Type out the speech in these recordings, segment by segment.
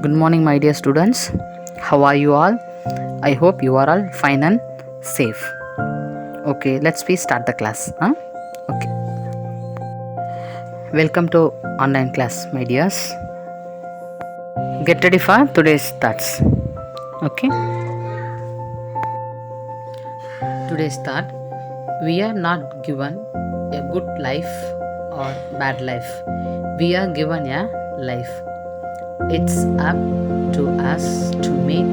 Good morning, my dear students. How are you all? I hope you are all fine and safe. Okay, let's start the class. Okay, welcome to online class, my dears. Get ready for today's thoughts. Okay, today's thought: we are not given a good life or bad life. We are given a life. It's up to us to make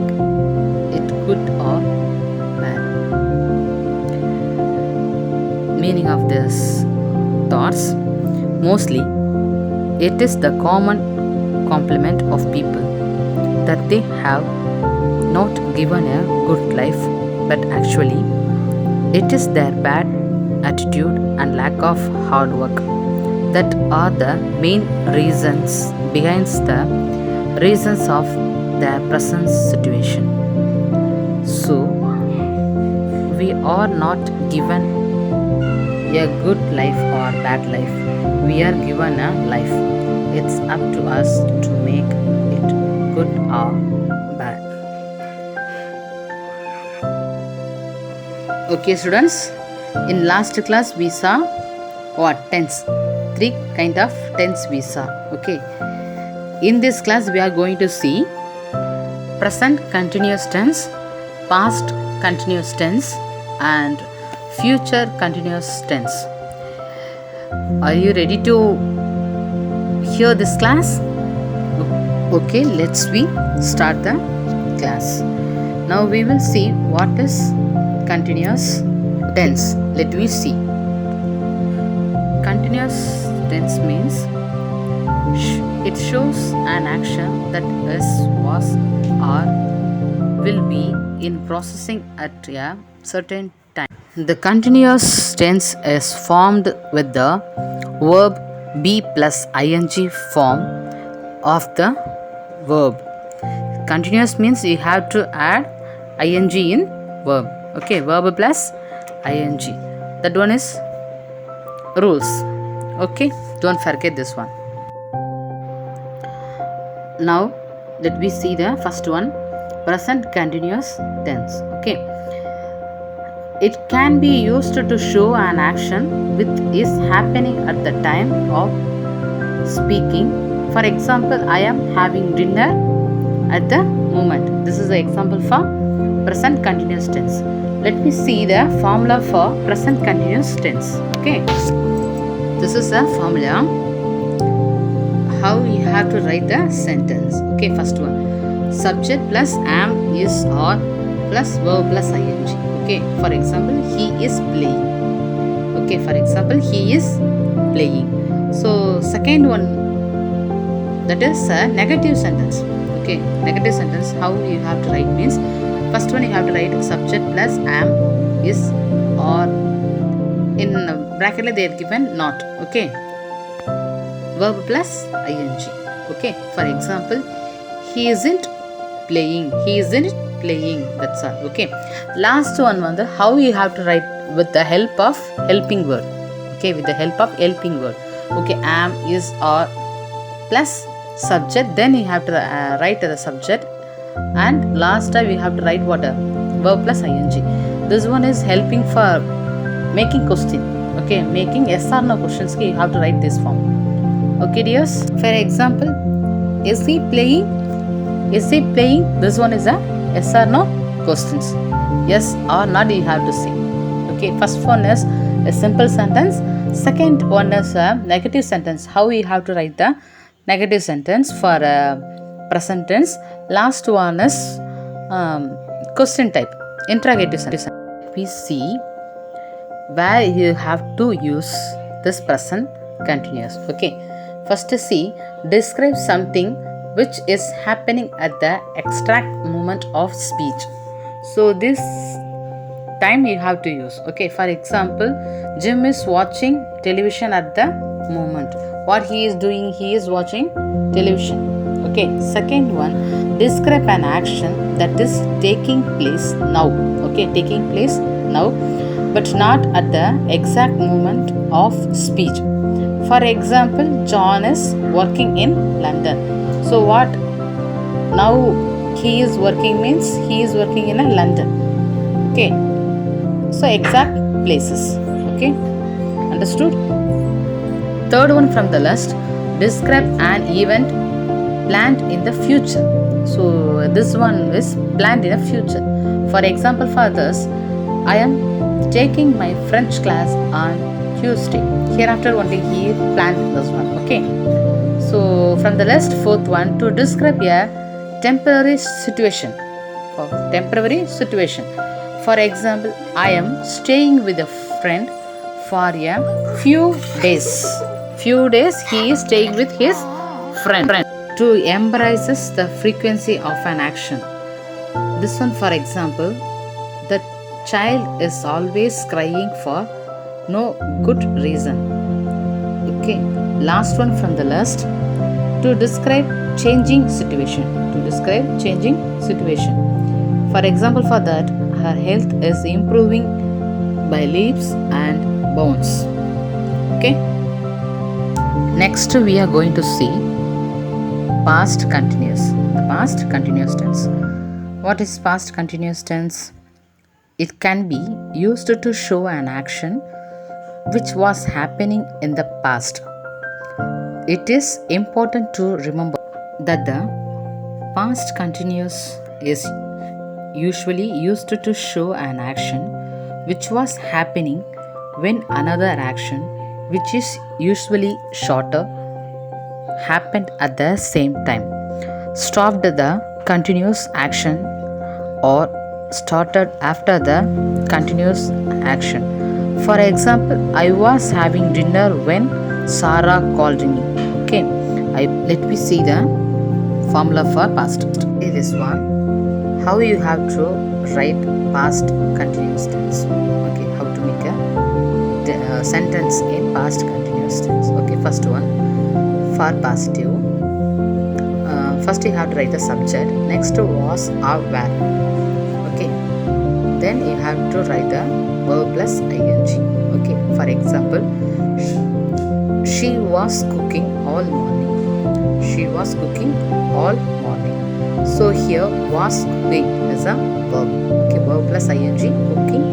it good or bad. Meaning of this thoughts: mostly it is the common compliment of people that they have not given a good life, but actually it is their bad attitude and lack of hard work that are the main reasons behind the reasons of their present situation. So we are not given a good life or bad life. We are given a life. It's up to us to make it good or bad. Okay, students, in last class we saw what? Tense. 3 kind of tense we saw. Okay. In this class we are going to see present continuous tense, past continuous tense and future continuous tense. Are you ready to hear this class? Okay, let's start the class. Now we will see what is continuous tense. Let me see. Continuous tense means it shows an action that is, was, or will be in processing at a certain time. The continuous tense is formed with the verb be plus ing form of the verb. Continuous means you have to add ing in verb. Okay, verb plus ing. That one is rules. Okay, don't forget this one. Now let me see the first one, present continuous tense. Okay, it can be used to show an action which is happening at the time of speaking. For example, I am having dinner at the moment. This is the example for present continuous tense. Let me see the formula for present continuous tense. Okay, this is the formula how you have to write the sentence. Okay, first one, subject plus am, is, or plus verb plus ing. Okay, for example, he is playing. Okay, for example, he is playing. So second one, that is a negative sentence. Okay, negative sentence how you have to write means, first one you have to write subject plus am, is, or in bracket they are given not. Okay, verb plus ing. Okay, for example, he isn't playing. He isn't playing. That's all. Okay, last one on the how you have to write with the help of helping word. Okay, with the help of helping word. Okay, am, is, or plus subject. Then you have to write the subject, and last time you have to write what? Verb plus ing. This one is helping for making question. Okay, making yes or no questions. You have to write this form. Okay, dears. For example, is he playing? Is he playing? This one is a yes or no questions. Yes or not you have to say. Okay, first one is a simple sentence. Second one is a negative sentence. How you have to write the negative sentence for present tense. Last one is question type, interrogative sentence. We see where you have to use this present continuous. Okay, first see, describe something which is happening at the exact moment of speech. So this time you have to use. Okay, for example, Jim is watching television at the moment. What he is doing? He is watching television. Okay, second one, describe an action that is taking place now. Okay, taking place now, but not at the exact moment of speech. For example, John is working in London. So what Now he is working means he is working in a London. Okay, so exact places. Okay, understood? Third one from the list, describe an event planned in the future. So this one is planned in the future. For example, for this, I am taking my French class on Tuesday. Hereafter only he planned this one. Okay, so from the list, fourth one, to describe a temporary situation. For temporary situation, for example, I am staying with a friend for a few days he is staying with his friend. To embraces the frequency of an action. This one, for example, the child is always crying for no good reason. Okay, last one from the list, to describe changing situation. For example, for that, her health is improving by leaps and bounds. Okay, next we are going to see past continuous. The past continuous tense. What is past continuous tense? It can be used to show an action which was happening in the past. It is important to remember that the past continuous is usually used to show an action which was happening when another action, which is usually shorter, happened at the same time, stopped the continuous action, or started after the continuous action. For example, I was having dinner when Sarah called me. Okay, let me see the formula for past. This one, how you have to write past continuous tense. Okay, how to make a sentence in past continuous tense. Okay, first one, for positive, first you have to write the subject, next was or were. Okay, then you have to write the verb plus ing. Okay, for example, she was cooking all morning. So here was cooking is a verb. Okay, verb plus ing, cooking.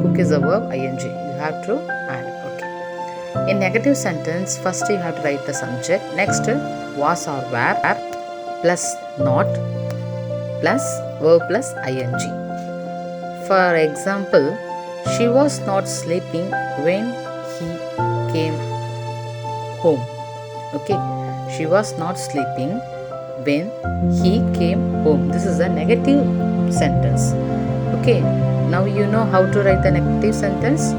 Cook is a verb, ing. You have to add. Okay. In negative sentence, first you have to write the subject, next was or were plus not plus verb plus ing. For example, she was not sleeping when he came home. Okay, she was not sleeping when he came home. This is a negative sentence. Okay, now you know how to write the negative sentence.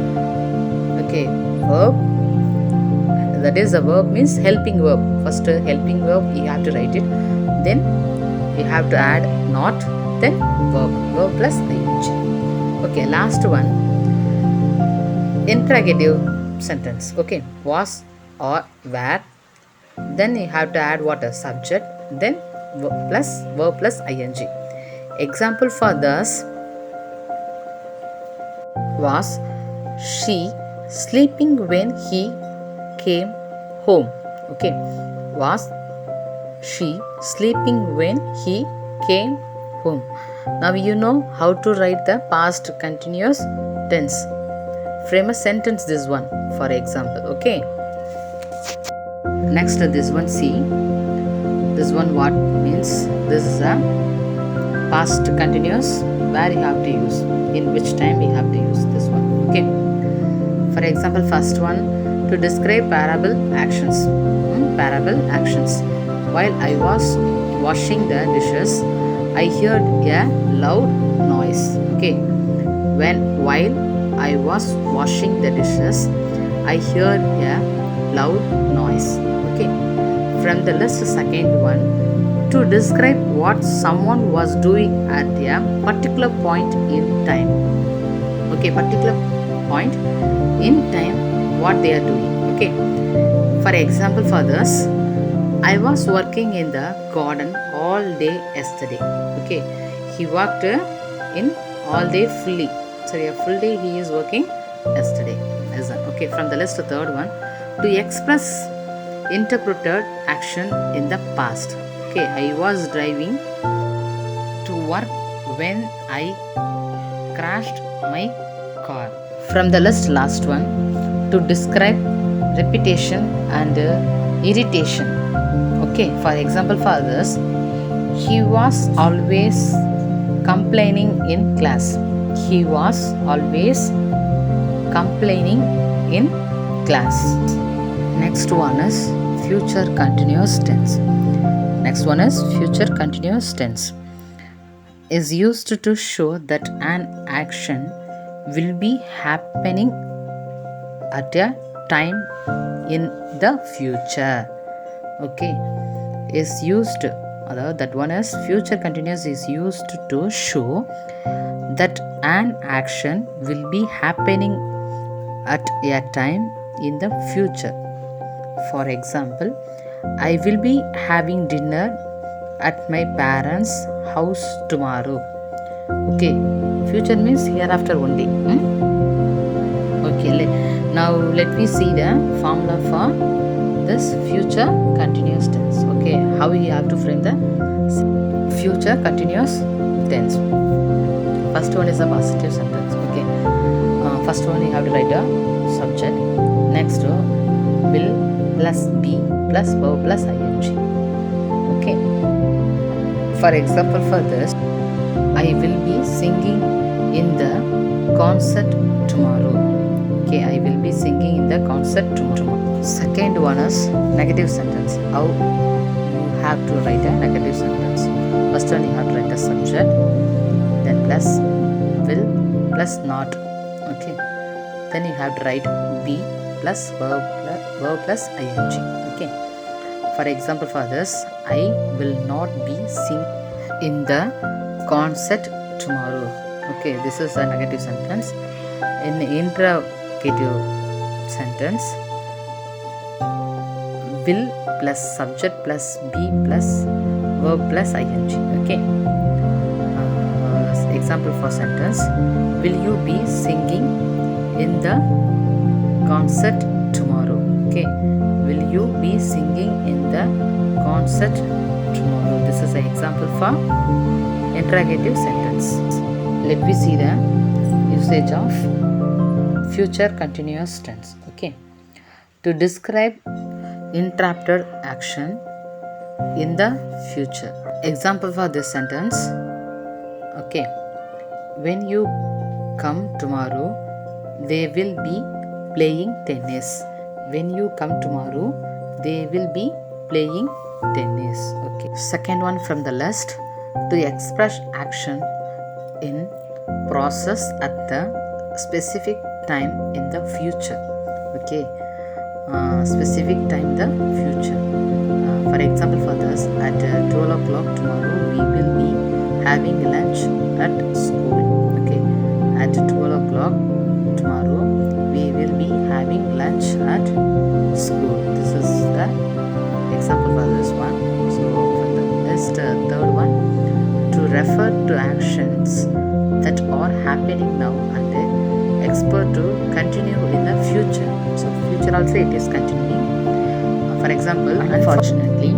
Okay, verb, that is a verb means helping verb. First helping verb you have to write it, then you have to add not, then verb plus ing. Okay, last one, interrogative sentence. Okay, was or were, then you have to add what, a subject, then verb plus ing. Example for this, was she sleeping when he came home. Okay, was she sleeping when he came home. Now you know how to write the past continuous tense. Frame a sentence, this one, for example. Okay, next this one, see this one, what means? This is a past continuous where you have to use, in which time you have to use this one. Okay, for example, first one, to describe parable actions. While I was washing the dishes, I heard a loud noise. Okay, while I was washing the dishes, I heard a loud noise. Okay, from the list, second one, to describe what someone was doing at a particular point in time. Okay, particular point in time, what they are doing. Okay, for example, for this, I was working in the garden all day yesterday. Okay, he worked in all day fully. Sorry, a full day he is working yesterday. Okay, from the list, third one, to express interpreted action in the past. Okay, I was driving to work when I crashed my car. From the last one, to describe repetition and irritation. Okay, for example, for others, he was always complaining in class. He was always complaining in class. Next one is future continuous tense. Next one is future continuous tense. Is used to show that an action will be happening at a time in the future. Okay, is used, that one is future continuous is used to show that an action will be happening at a time in the future. For example, I will be having dinner at my parents' house tomorrow. Okay, future means hereafter only. Okay, now let me see the formula for this future continuous tense. Okay, how we have to frame the future continuous tense. First one is a positive sentence. Okay, first one you have to write a subject. Next will plus be plus verb plus ing. Okay, for example, for this, I will be singing in the concert tomorrow. Okay, I will be singing in the concert tomorrow. Second one is negative sentence. How you have to write a negative sentence. First one you have to write a subject, then plus will plus not. Okay, then you have to write be plus verb plus ing. Okay, for example, for this, I will not be singing in the concert tomorrow. Okay, this is a negative sentence. In interrogative sentence, will plus subject plus be plus verb plus ing. Okay, example for sentence, will you be singing in the concert tomorrow? Okay, will you be singing in the concert tomorrow? This is an example for interrogative sentence. Let me see the usage of future continuous tense. Okay, to describe interrupted action in the future. Example for this sentence. Okay, when you come tomorrow, they will be playing tennis. When you come tomorrow, they will be playing tennis. Okay, second one from the list, to express action in process at the specific time in the future. Okay, specific time in the future. For example, for this, at 12 o'clock tomorrow, we will be having lunch at school. Okay, at 12 o'clock tomorrow, we will be having lunch at school. This is the example for this one. So, for the next third one, to refer to actions that are happening now and expect to continue in the future. So future also it is continuing. For example, unfortunately,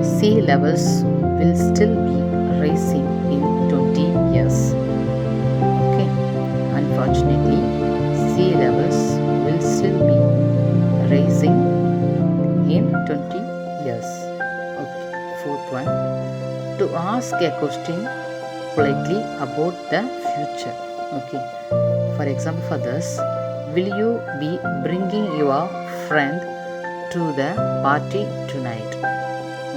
sea levels will still be rising in 20 years. Okay, unfortunately, sea levels will still be rising in 20 years. Okay, fourth one, to ask a question politely about the future. Okay, for example, for this, will you be bringing your friend to the party tonight?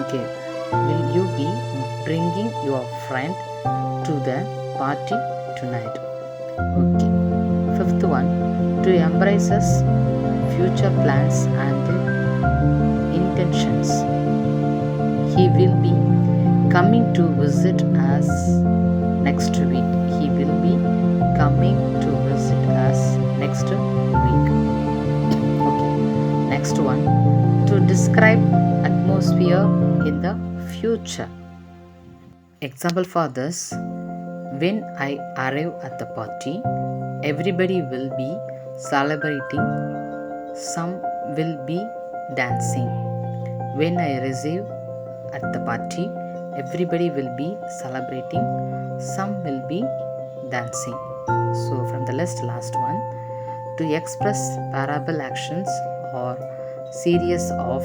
Okay, will you be bringing your friend to the party tonight? Okay, fifth one, to embrace future plans and intentions. He will be coming to visit us next week. He will be coming to visit us next week. Okay, next one, to describe atmosphere in the future. Example for this, when I arrive at the party, everybody will be celebrating, some will be dancing. When I receive at the party. Everybody will be celebrating. Some will be dancing. So from the last one, to express parable actions or series of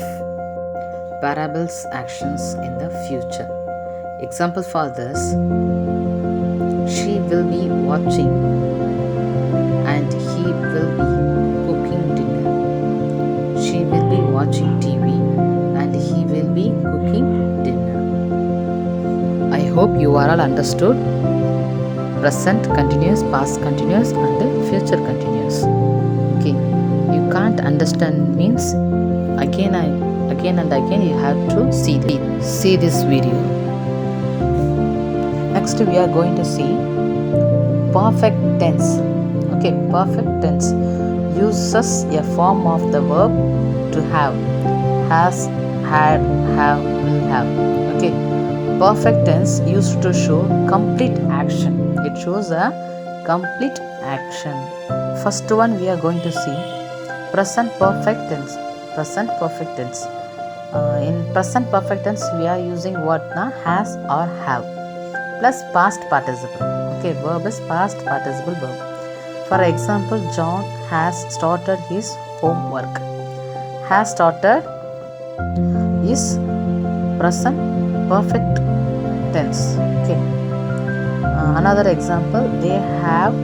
parables actions in the future. Example for this: she will be watching and he will be cooking dinner. She will be watching TV and he will be cooking dinner. I hope you are all understood present continuous, past continuous and future continuous. Okay, you can't understand means again and again you have to see this video. Next we are going to see perfect tense. Okay, perfect tense uses a form of the verb to have: has, had, have, will have. Okay, perfect tense used to show complete action. It shows a complete action. First one we are going to see present perfect tense. Present perfect tense. In present perfect tense we are using what na? Has or have plus past participle. Okay, verb is past participle verb. For example, John has started his homework. Has started is present perfect tense. Okay. Another example, they have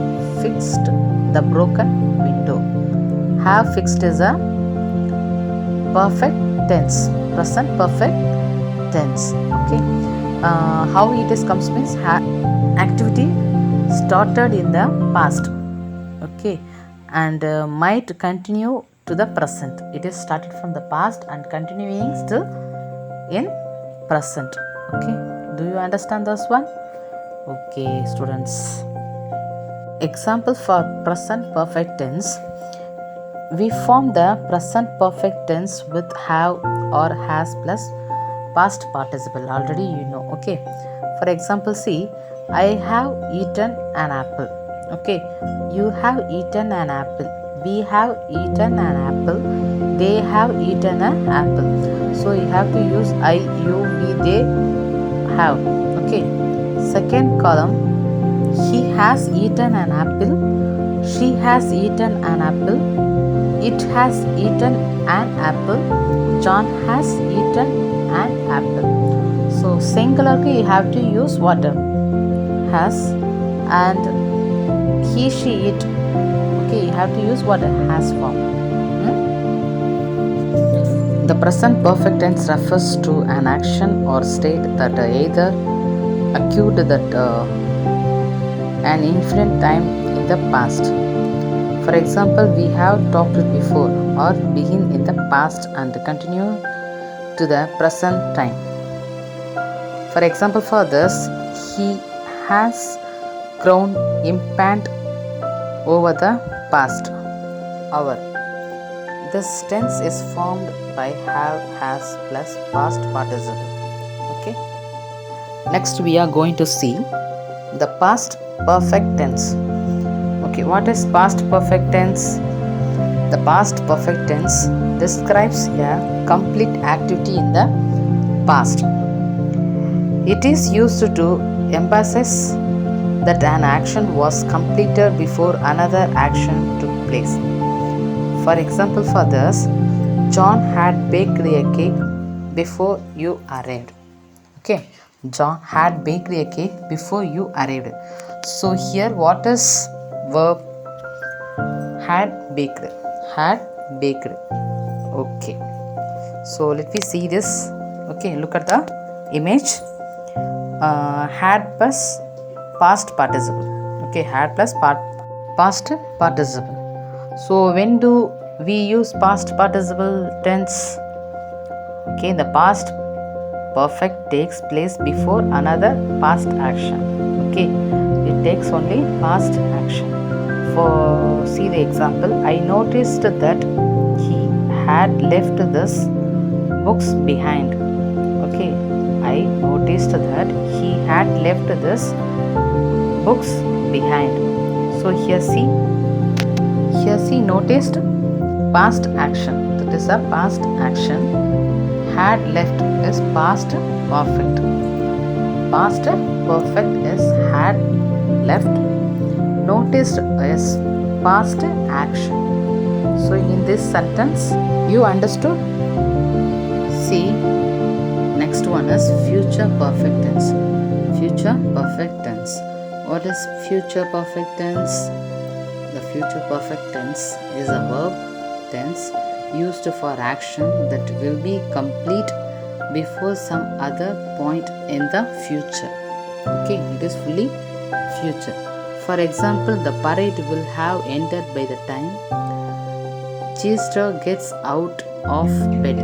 fixed the broken window. Have fixed is a perfect tense, present perfect tense. Okay. How it is comes means activity started in the past. Okay, and might continue to the present. It is started from the past and continuing still in present. Okay, do you understand this one? Okay, students. Example for present perfect tense. We form the present perfect tense with have or has plus past participle. Already you know. Okay, for example, see, I have eaten an apple. Okay, you have eaten an apple. We have eaten an apple. They have eaten an apple. So you have to use I, you, we, they have. Okay, second column, he has eaten an apple. She has eaten an apple. It has eaten an apple. John has eaten an apple. So singular you have to use what? Has, and he, she, it. Okay, you have to use what? Has form. The present perfect tense refers to an action or state that either occurred that an infinite time in the past. For example, we have talked before or begin in the past and continue to the present time. For example, for this, he has grown impant over the past hour. This tense is formed by have, has plus past participle. Okay. Next, we are going to see the past perfect tense. Okay, what is past perfect tense? The past perfect tense describes a complete activity in the past. It is used to emphasize that an action was completed before another action took place. For example, for this, John had baked a cake before you arrived. Okay, John had baked a cake before you arrived. So here what is verb? Had baked. Had baked. Okay, so let me see this. Okay, look at the image. Had plus past participle. Okay, had plus past participle. So when do we use past participle tense? Okay, the past perfect takes place before another past action. Okay, it takes only past action. For see the example, I noticed that he had left this books behind. Okay, I noticed that he had left this books behind. So here see noticed past action. That is a past action. had left is past perfect. Past perfect is had left. Noticed is past action. So in this sentence, you understood? See, next one is future perfect tense. Future perfect tense. What is future perfect tense? The future perfect tense is a verb tense used for action that will be complete before some other point in the future. Okay, it is fully future. For example, the parade will have ended by the time Chester gets out of bed.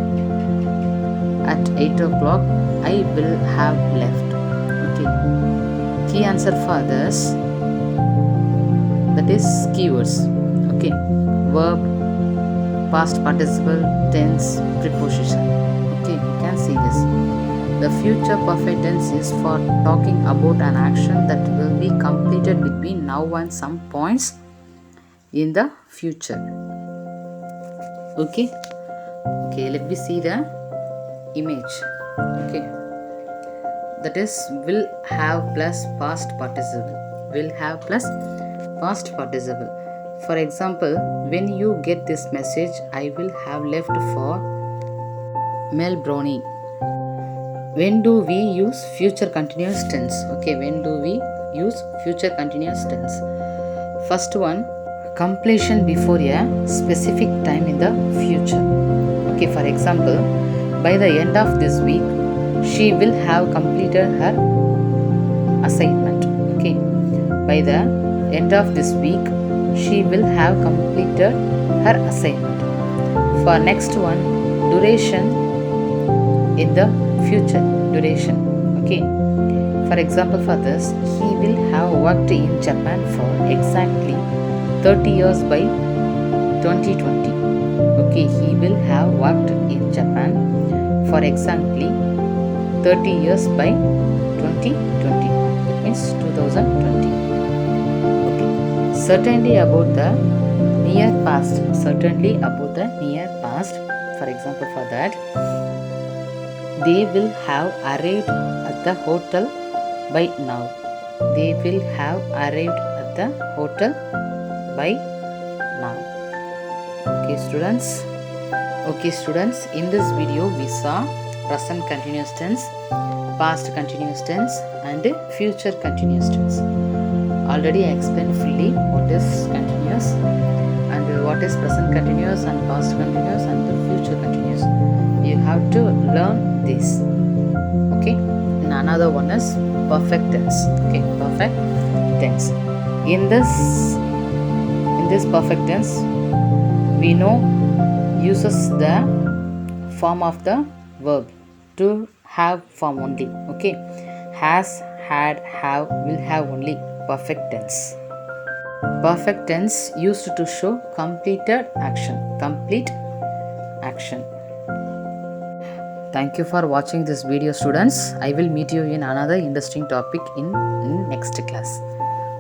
At 8 o'clock, I will have left. Okay. Key answer for this, that is keywords. Okay. Verb, past participle, tense, preposition. Okay, you can see this. The future perfect tense is for talking about an action that will be completed between now and some points in the future. Okay. Okay, let me see the image. Okay, that is will have plus past participle. Will have plus past participle. For example, when you get this message, I will have left for Melbourne. When do we use future continuous tense? Okay, when do we use future continuous tense? First one, completion before a specific time in the future. Okay, for example, by the end of this week, she will have completed her assignment. Okay, by the end of this week, she will have completed her assignment. For next one, duration in the future. Duration. Okay, for example, for this, he will have worked in Japan for exactly 30 years by 2020. Okay, he will have worked in Japan for exactly 30 years by 2020. That means 2020. Okay. Certainly about the near past. Certainly about the near past. For example, for that, they will have arrived at the hotel by now. They will have arrived at the hotel by now. Okay, students. Okay, students, in this video we saw present continuous tense, past continuous tense and future continuous tense. Already I explained fully what is continuous and what is present continuous and past continuous and the future continuous. You have to learn this. Okay, and another one is perfect tense. Okay, perfect tense. In this perfect tense, we know uses the form of the verb to have form only. Okay, has, had, have, will have only. Perfect tense. Perfect tense used to show completed action. Complete action. Thank you for watching this video, students. I will meet you in another interesting topic in next class.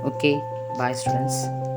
Okay, bye students.